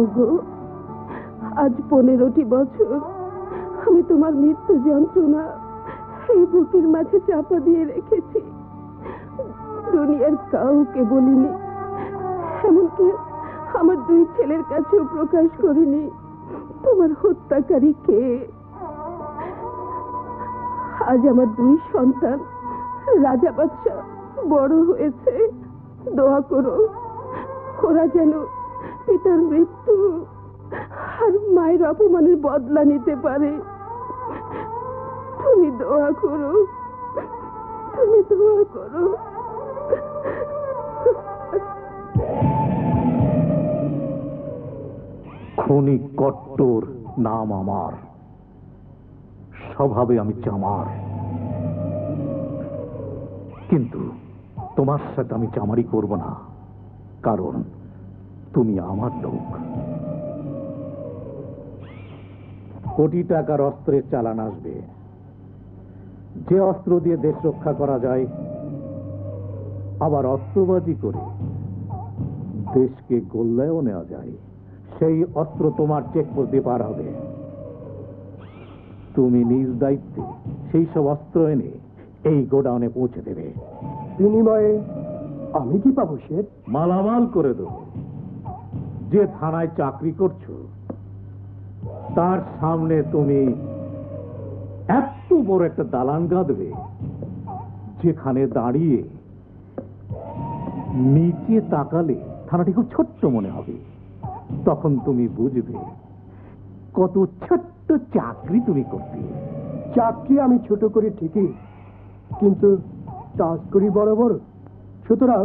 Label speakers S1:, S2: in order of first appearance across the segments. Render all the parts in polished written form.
S1: ওগো, আজ 15টি বছর আমি তোমার মৃত্যু যন্ত্রণা এই বুকের মাঝে চাপা দিয়ে রেখেছি। দুনিয়ার কাউকে বলিনি, এমনকি আমার 2 ছেলের কাছেও প্রকাশ করিনি তোমার হত্যাকারী কে। আজ আমার 2 সন্তান রাজা বাদশা বড় হয়েছে। দোয়া করো ওরা যেন পিতার মৃত্যু আর মায়ের অপমানের বদলা নিতে পারে। তুমি দোয়া করো, তুমি দোয়া করো।
S2: খনি কট্টর নাম আমার, স্বভাবে আমি চামার, কিন্তু তোমার সাথে আমি চামারি করব না, কারণ তুমি আমার লোক। কোটি টাকার অস্ত্রের চালান আসবে, যে অস্ত্র দিয়ে দেশ রক্ষা করা যায়, আবার অস্ত্রবাজি করে দেশকে গোল্লায়ও নেওয়া যায়, সেই অস্ত্র তোমার চেকপোস্ট দিয়ে পার হবে। তুমি নিজ দায়িত্বে সেই সব অস্ত্র এনে এই গোডাউনে পৌঁছে দেবে।
S3: বিনিময়ে আমি কি পাবো শেঠ?
S2: মালামাল করে দেবো। যে থানায় চাকরি করছো তার সামনে তুমি এত বড় একটা দালান গাঁদবে, যেখানে দাঁড়িয়ে নিচে তাকালে থানাটি খুব ছোট্ট মনে হবে। তখন তুমি বুঝবে কত ছোট্ট চাকরি তুমি করতে।
S3: চাকরি আমি ছোট করি ঠিকই, কিন্তু কাজ করি বড় বড়। সুতরাং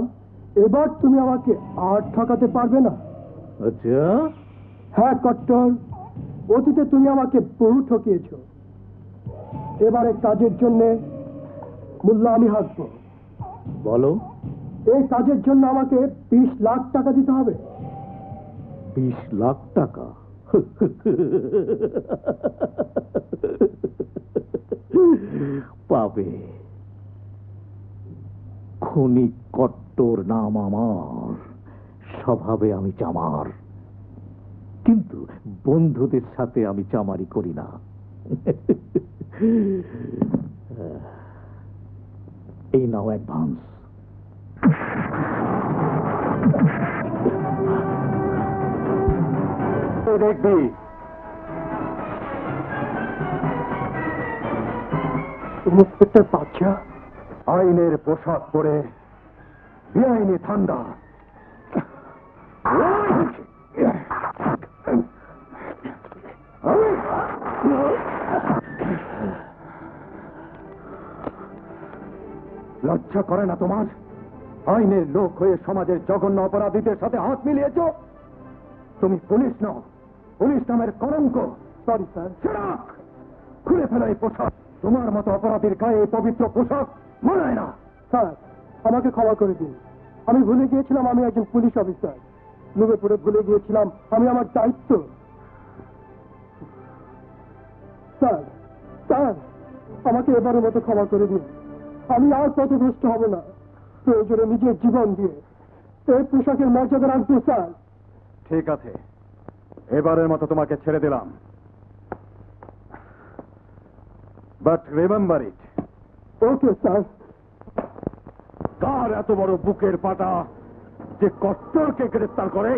S3: এবার তুমি আমাকে আর ঠকাতে পারবে না।
S2: আচ্ছা,
S3: হ্যাঁ কট্টর, অতীতে তুমি আমাকে বহু ঠকিয়েছ। এবারে কাজের জন্য মূল্য আমি হাঁকবো।
S2: বলো।
S3: এই কাজের জন্য আমাকে 20 লাখ টাকা দিতে হবে।
S2: 20 লাখ টাকা? পাবে। খনি কট্টর নাম আমার, স্বভাবে আমি চামার, কিন্তু বন্ধুদের সাথে আমি চামারি করি না। এই নাও অ্যাডভান্স।
S3: দেখবি ইন্সপেক্টর বাদশা আইনের পোশাক পরে বেআইনি ঠান্ডা। লজ্জা করে না তোমার? আইনের লোক হয়ে সমাজের জঘন্য অপরাধীদের সাথে হাত মিলিয়েছ। তুমি পুলিশ নও, পুলিশ নামের কলঙ্ক। Sorry sir. খুলে ফেলো এই পোশাক। তোমার মতো অপরাধীর গায়ে এই পবিত্র পোশাক মানায় না। স্যার, আমাকে ক্ষমা করে দিন। আমি ভুলে গিয়েছিলাম আমি একজন পুলিশ অফিসার। লোভে পড়ে ভুলে গিয়েছিলাম আমি আমার দায়িত্ব। স্যার, স্যার, আমাকে এবারের মতো ক্ষমা করে দিন। আমি আর পথভ্রষ্ট হব না। প্রয়োজনে নিজের জীবন দিয়ে এই পোশাকের মর্যাদা রাখবো স্যার। ঠিক আছে, এবারের মতো তোমাকে ছেড়ে দিলাম। But remember it. Okay sir. কার এত বড় বুকের পাটা যে কট্টরকে গ্রেফতার করে?